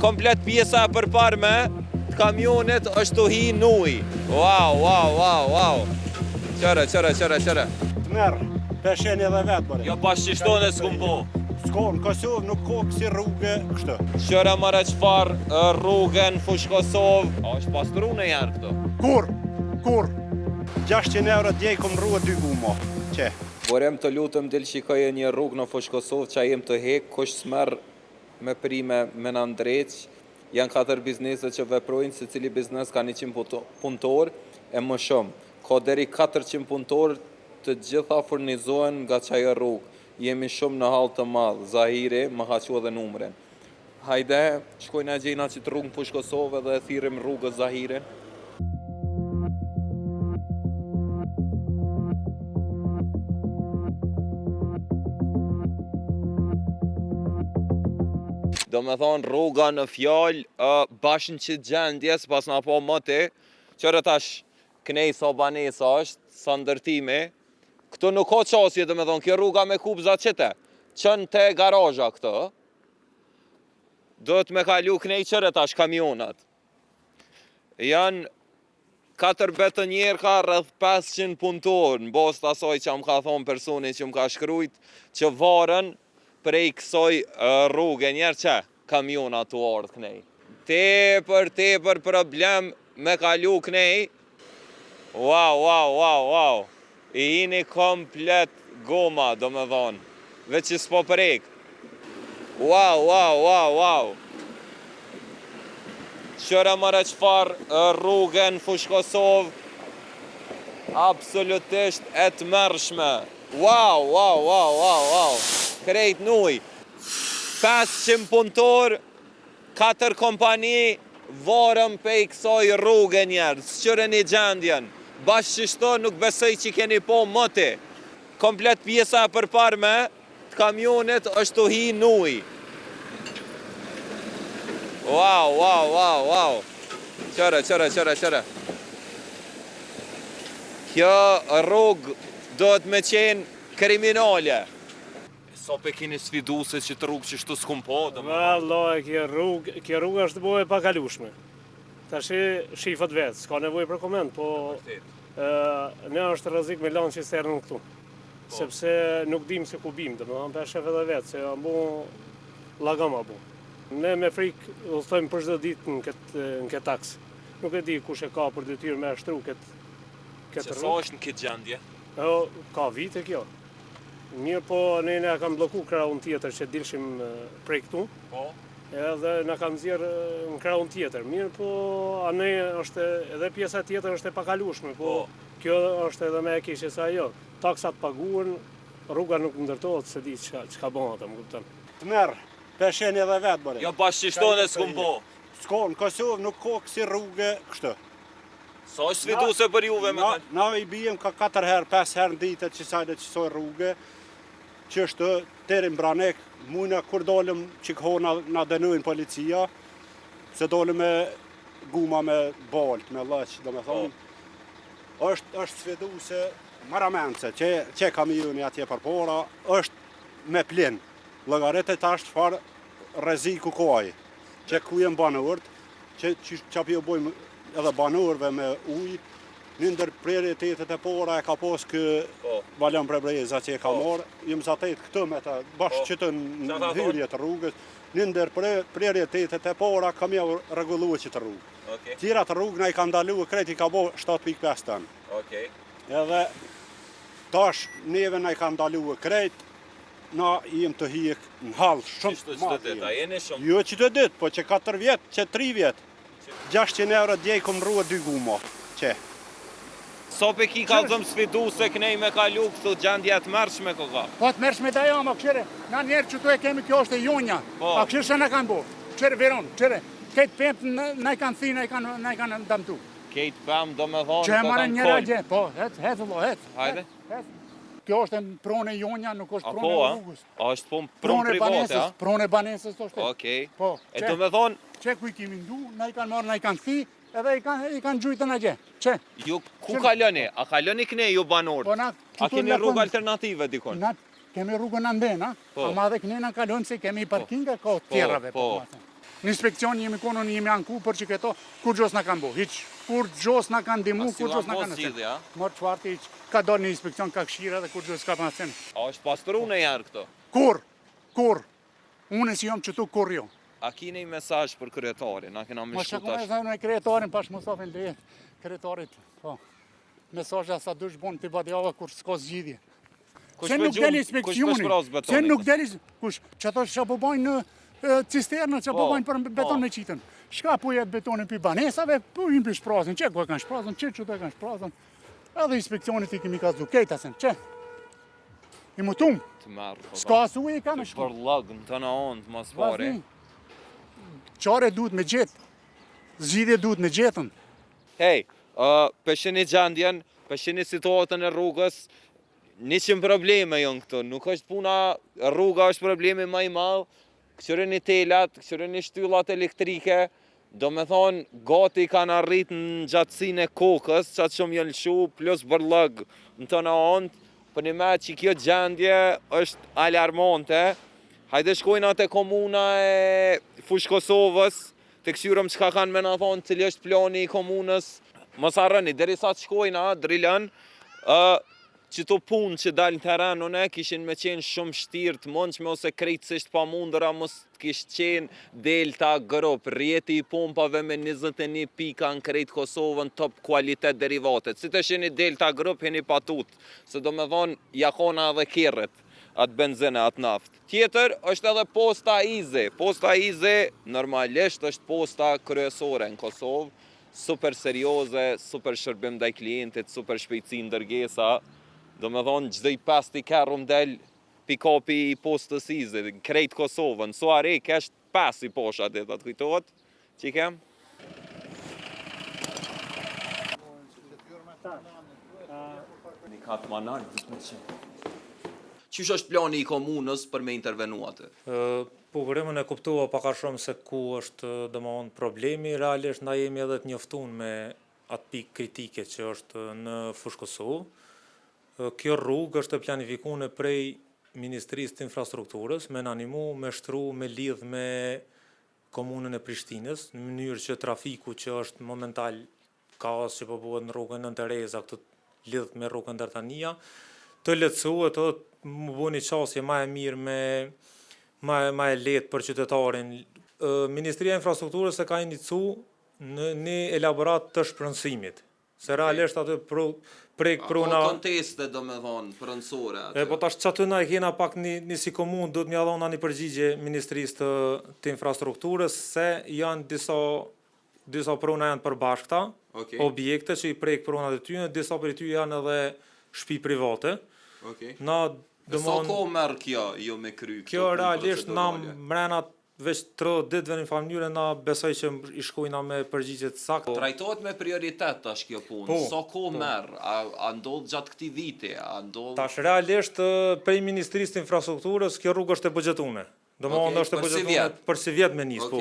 komplet pjesa e përparme të kamionit është të hi në ujë. Wow. Qëre. Të merë, peshen edhe vetë, bërë. Jo bashkështone s'kum po. S'ko, në Kosovë nuk ko kësi rrugë kështë. Qëre mëre qëfar rrugën fush Kosovë. A është pastru në janë këto? Kur? 600 euro djej kom rrugë 2 gumo. Që? Borem të lutëm del shikoje një rrugë në fush Kosovë që a jem të hek, kush s'merë me prime me në ndreq. Janë 4 bizneset që veprojnë, se cili biznes ka 100 punëtor e më shumë. Ka deri 400 punëtor të gjitha furnizohen nga qajë rrugë. Jemi shumë në halë të madhë, Zahiri, më haqo dhe numren. Hajde, shkojnë e gjejna që të rrugë në fush Kosovë dhe e thirim rrugës Zahirin. Do me thonë rruga në fjallë bashën që gjendjes pas në po mëti, qërë tash knej sa banesa është, sa ndërtimi, këtu nuk ka qasje do me thonë, kjo rruga me kubza qëte, qënë te garaja këtë, do të me kalu knej qërë tash kamionat. Janë 4 betonjerka rrëth 500 punëtor, në bas të asoj që më ka thonë personi që më ka shkrujt, që varën prej kësoj rrugë, njerë që kamionat të ardhë kënej. Tepër problem me kalu kënej. Wow. I jini komplet goma, do me thonë, veç që s'po prek. Wow. Qëre mëre qëfar rrugën fush Kosovë, absolutisht e të mërshme. Wow. Krejt nuj, 500 punëtor, 4 kompani, varëm pe i kësoj rrugë njerë, s'qyre një gjendjen, bashkështo nuk besoj që keni po mëti. Komplet pjesa e përparme të kamionit është të hi në ujë. Wow. Qëre. Kjo rrugë do të me qenë kriminale. Sa pe keni sfidu se që të rrugë që shtu s'kum po? Vallaj, kjo rrugë është bëhe pakalushme. Tash shifët vetë, s'ka nevoj për koment, po ne është rrezik me lanë qisternën këtu. Sepse nuk dim se ku bim, dhe më dhamë për shef edhe vetë, se a bu lagama bu. Ne me frikë udhtojmë për çdo ditë në këtë taks. Nuk e di kush e ka për detyrë me ashtru këtë rrugë. Që sa është në këtë gjendje? Ka vite kjo. Mirë po, ne kam bloku krahun tjetër që dilshim prej këtu. Po. Edhe na kam zjerë në krahun tjetër. Mirë po, ane është edhe pjesa tjetër është e pakalushme, po kjo është edhe me e kishe sa jo. Taksat paguën, rruga nuk ndërtohet, se di çka bën ata, më kupton. Të merë, peshen edhe vetë, bërë. Jo bashkështone s'kum po. S'ko, në Kosovë nuk ko kësi rrugë kështë. Sa është sfidu se për juve me të? Na i bijem ka 4 herë, 5 herë në ditët që sajde qësoj rrugë, që është terin branek, mujna kur dolëm që këhona na denujnë policia, se dolëm me guma me balt, me lëq, do me thonë. është sfidu se maramence, që kamioni atje për pora, është me plin. Llogaritet ashtë farë reziku kohaj, që ku jem banurët, që qapi u bojmë edhe banurëve me ujë, një ndër prioritetet e pora e ka pos kë Valjan Prebreza që e ka morë, jëmë zatet këtë me të bashkë që të në hyrje të rrugës, një ndër prioritetet e pora kam jau regullu që të rrugë. Tjera të rrugë na i ka ndalu e kreti ka bo 7.5 tënë. Edhe tash neve na i ka ndalu e krejt, na jem të hijek në halë shumë madhë. Jo që të ditë, po që 4 vjetë, që 3 vjetë. 600 euro djej kom rrua 2 gumo. Që? Sa pe ki ka dhëmë sfidu se kënej me kalu këtu gjendja të mërshme koka? Po të mërshme të jo, ma këshire, na njerë që tu e kemi kjo është e jonja. A këshire se në kanë bo. Këshire veron, këshire. Këtë pëmë në i kanë thi, në i kanë dëmtu. Këtë pëmë do me thonë që e marën njëra gje, po, hetë, Hajde. Kjo është prone jonja, nuk është prone rrugës. A është pronë private, a? Prone banesës të është. Okej. Po, e do me thonë? Që ku i kemi ndu, na i kanë marë, na i kanë thi, edhe i kanë gjujtë në gje. Që? Ju ku kaloni? A kaloni këne ju banorët? A keni rrugë alternative dikon? Na kemi rrugën në ndena, ama dhe këne na kaloni se kemi parkinga ka tjerave. Në inspekcion jemi konon, jemi anku për që këto, kur gjos na kanë bo, hiq. Kur gjos na kanë dimu, kur gjos na kanë nësen. Mërë qëfartë hiq, ka dalë në inspekcion, ka këshira dhe kur gjos ka të nësen. A është pastru në jarë këto? Kur. Unë si jom që tu kur jo. A kine i mesazh për kryetarin, na kena me Ma shku shakon e tash. zajnë e kryetarin, pash Musafin lejet, kryetarit, po. Mesazha sa dush bon të badjava kur s'ka zgjidhje. Se nuk del inspekcioni, se nuk del kush, që ato që po bajnë në cisternën, që po bajnë për beton me qitën. Shka po jetë betonin për banesave, po im për shprazën, që ku e kanë shprazën, që të e kanë shprazën. Edhe inspekcionit i kemi ka zdu, kejta sen, që? I mutum, s'ka asu e i ka me shku. Për lagën të në ondë, mas pare. Qare duhet me gjetë, zgjidhje duhet me gjetën. Hej, pëshini gjendjen, pëshini situatën e rrugës, 100 probleme jënë këtu, nuk është puna, rruga është problemi më i madh, këqyrini telat, këqyrini shtyllat elektrike, do me thonë, gati kanë arrit në gjatësin e kokës, qatë shumë jënë lëshu, plus bërlëg në të në ondë, për një me që kjo gjendje është alarmante. Hajde shkojnë atë komuna e Fush Kosovës, të këshyrëm që ka kanë me në thonë cili është plani i komunës, mos harroni, derisa të shkojnë, drillën, që të punë që dalë në terenun kishin me qenë shumë shtirë të mëndshme ose krejtësisht pa mundëra mos kishë qenë delta grup, rjeti i pompave me 21 pika në krejtë Kosovën top kualitet derivatet. Si të sheni delta grup, heni patut, se do me thonë jakona edhe kjerët atë benzine, atë naft. Tjetër është edhe posta Ize. Posta Ize normalisht është posta kryesore në Kosovë, super serioze, super shërbim ndaj klientit, super shpejtësi ndërgesa. Do me thonë, gjdoj 5 kerru mdel pikapi i postës Ize, krejt Kosovën. So are, kesh 5 i posha dit, atë kujtohet? Që i kem? Një katë manar, Qysh është plani i komunës për me intervenu atë? Po vërimën e kuptova pak a shumë se ku është domethënë problemi, realisht na jemi edhe të njoftun me atë pikë kritike që është në Fush Kosovë. Kjo rrugë është e planifikuar prej Ministrisë të Infrastrukturës, me animu, me shtru, me lidh me komunën e Prishtinës, në mënyrë që trafiku që është momental kaos që po bëhet në rrugën Nën Tereza, këtu lidh me rrugën Dartania, të lehtësohet edhe më bëni qasje ma e mirë ma e lehtë për qytetarin. Ministria e Infrastrukturës e ka inicu në një elaborat të shpërndësimit. Se realisht atë prek pruna... Ka konteste do me thonë, përënësore atë. Po tash që aty na e kena pak një si komunë, do të mja dhona një përgjigje Ministrisë të Infrastrukturës, se janë disa pruna janë përbashkëta, objekte që i prek prunat e tyne, disa për ty janë edhe shtëpi private. Sa ko merë kjo jo me kry? Kjo realisht na mrena veç 30 ditëve në mënyrë na besoj që i shkojna me përgjigje të sakta. Trajtohet me prioritet tash kjo punë. Sa ko merë? A ndodh gjatë këtij viti? Tash realisht prej Ministrisë të Infrastrukturës kjo rrugë është e buxhetuar. Domethënë është e buxhetuar për si vjet me nis, po.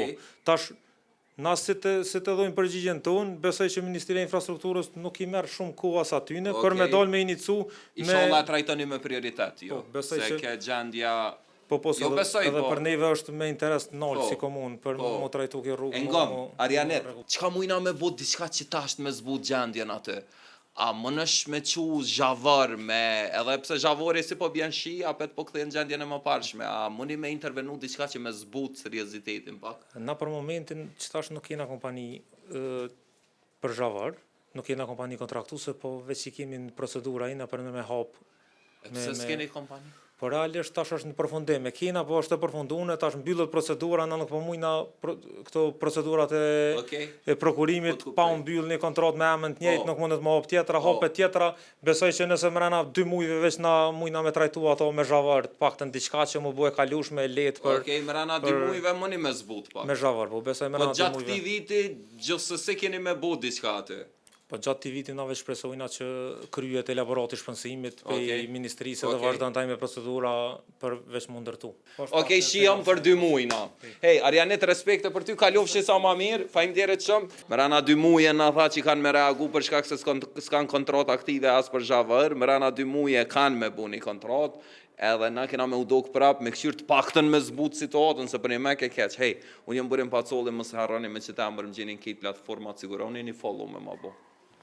Tash na si të dhojnë përgjigjen tonë, besoj që Ministria e Infrastrukturës nuk i merr shumë kohë as atyne për me dal me inicu me Inshallah trajtoni me prioritet, jo. Besoj se ke gjendja edhe për neve është me interes të nalë si komunë, për më trajtu kjo rrugë. Engom, Arianet, çka mujna me bot diçka që tasht me zbut gjendjen atë? A më nësh me qu zhavar edhe pse zhavari si po bjen shi, apet po kthejnë gjendjen e më parshme, a mundi me intervenu diçka që me zbut seriozitetin pak? Na për momentin që tash nuk kena kompani për zhavar, nuk kena kompani kontraktuse, po veç i kemi në procedura ina për me hap. Pse s'keni kompani? Po realisht tash është në përfundim, e kena, po është e përfunduar, tash mbyllet procedura, na nuk po mujna këto procedurat e prokurimit, pa u mbyll një kontratë me emën të njëjtë, nuk mundet më hap tjetra, hapet tjetra, besoj që nëse mrena 2 muajve veç na mujna me trajtu ato me zhavar, të paktën diçka që më bëhe kalueshme lehtë për. Okej, mrena 2 muajve mëni me zbut pak. Me zhavar, po besoj mrena 2 muajve. Po gjatë këtij viti gjithsesi keni me bë diçka aty. Po gjatë këtij viti na veç shpresojna që kryhet elaborati shpenzimit prej Ministrisë dhe vazhdon taj me procedura për veç më ndërtu. Okej, shijam për 2 muajna. Hej, Arianet, respekte për ty, kalofshi sa më mirë, faleminderit shumë. Mrena 2 muaje na tha që kanë me reagu për shkak se s'kan kontratë aktive as për zhavër, mrena 2 muaje kanë me bu një kontratë. edhe na kena me u dok prap, me këshyr të paktën me zbut situatën, se për një me ke keq, hej, unë jam bërim pacolli, mësë harroni me që ta më rëmgjenin kejt platformat, siguroni një follow me ma bo.